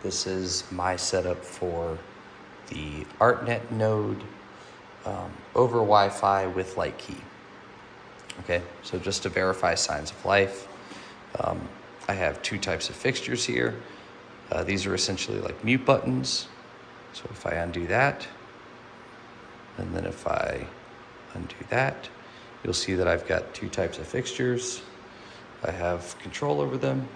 This is my setup for the Artnet node over Wi-Fi with Lightkey. Okay, so just to verify signs of life, I have two types of fixtures here. These are essentially like mute buttons. So if I undo that, and then if I undo that, you'll see that I've got two types of fixtures. I have control over them,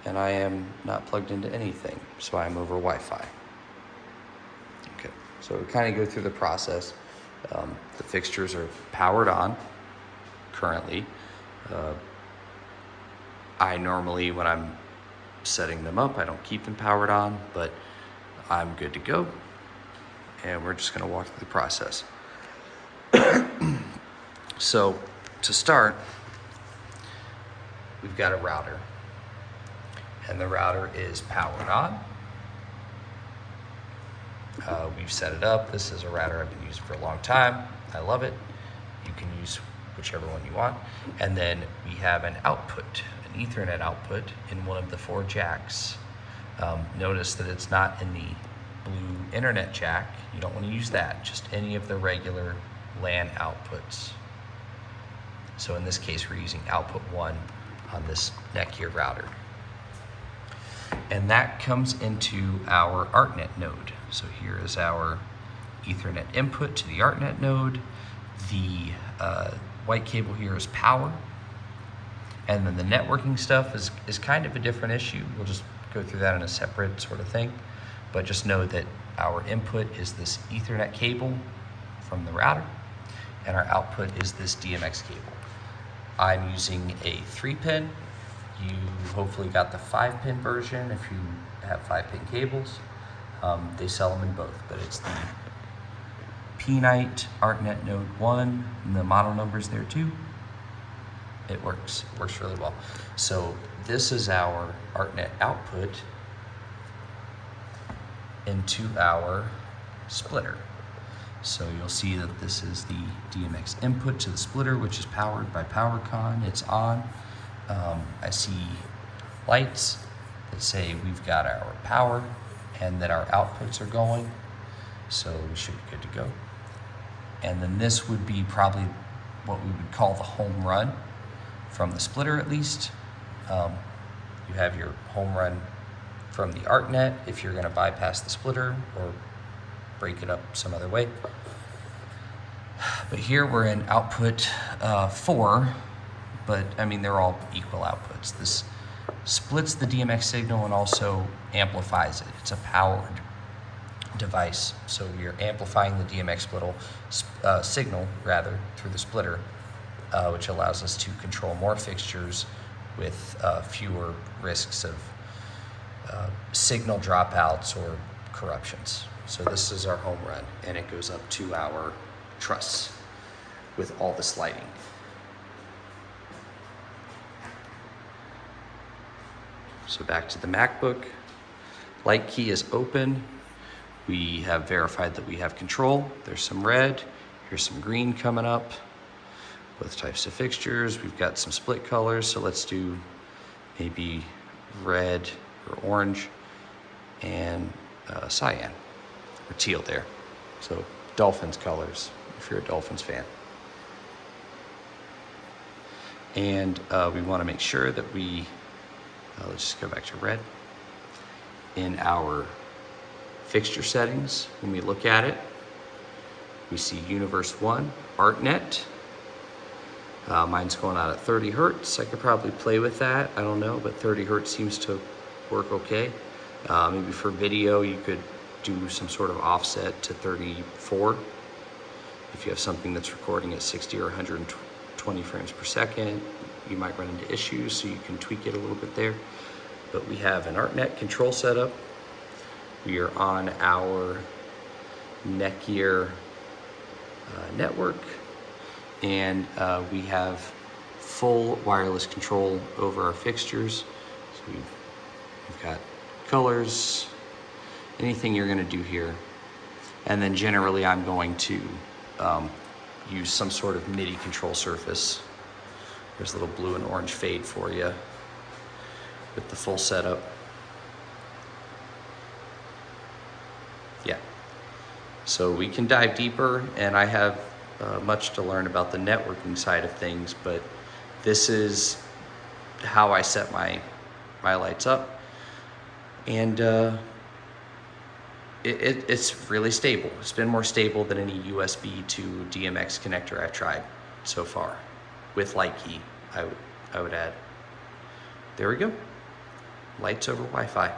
and I am not plugged into anything, so I'm over Wi-Fi. Okay, so we kind of go through the process. The fixtures are powered on currently. I normally, when I'm setting them up, I don't keep them powered on, but I'm good to go. And we're just gonna walk through the process. So to start, we've got a router, and the router is powered on. We've set it up. This is a router I've been using for a long time. I love it. You can use whichever one you want. And then we have an output, an Ethernet output in one of the 4 jacks. Notice that it's not in the blue internet jack. You don't want to use that, just any of the regular LAN outputs. So in this case, we're using output 1 on this Netgear router. And that comes into our Artnet node. So here is our Ethernet input to the Artnet node. The white cable here is power. And then the networking stuff is kind of a different issue. We'll just go through that in a separate sort of thing. But just know that our input is this Ethernet cable from the router, and our output is this DMX cable. I'm using a 3-pin. You hopefully got the 5-pin version if you have 5-pin cables. They sell them in both, but it's the PKnight Artnet Node 1, and the model number's there too. It works really well. So this is our Artnet output into our splitter. So you'll see that this is the DMX input to the splitter, which is powered by PowerCon. It's on. I see lights that say we've got our power and that our outputs are going. So we should be good to go. And then this would be probably what we would call the home run from the splitter, at least. You have your home run from the Artnet if you're going to bypass the splitter or break it up some other way. But here we're in output 4, but I mean they're all equal outputs. This splits the DMX signal and also amplifies it. It's a powered device, so you're amplifying the DMX signal through the splitter, which allows us to control more fixtures with fewer risks of signal dropouts or corruptions. So this is our home run, and it goes up to our truss with all this lighting. So back to the MacBook. Lightkey is open. We have verified that we have control. There's some red, here's some green coming up. Both types of fixtures. We've got some split colors, so let's do maybe red or orange and cyan or teal there. So Dolphins colors, if you're a Dolphins fan. And we want to make sure that we, let's just go back to red. In our fixture settings, when we look at it, we see Universe 1, Artnet. Mine's going out at 30 hertz. I could probably play with that, I don't know, but 30 hertz seems to work okay. Maybe for video, you could do some sort of offset to 34. If you have something that's recording at 60 or 120 frames per second, you might run into issues, so you can tweak it a little bit there. But we have an Artnet control setup. We are on our Netgear network, and we have full wireless control over our fixtures. So we've got colors, anything you're going to do here. And then generally I'm going to use some sort of MIDI control surface. There's a little blue and orange fade for you with the full setup. So we can dive deeper, and I have much to learn about the networking side of things, but this is how I set my lights up. And it's really stable. It's been more stable than any USB to DMX connector I've tried so far, with Lightkey, I would add. There we go. Lights over Wi-Fi.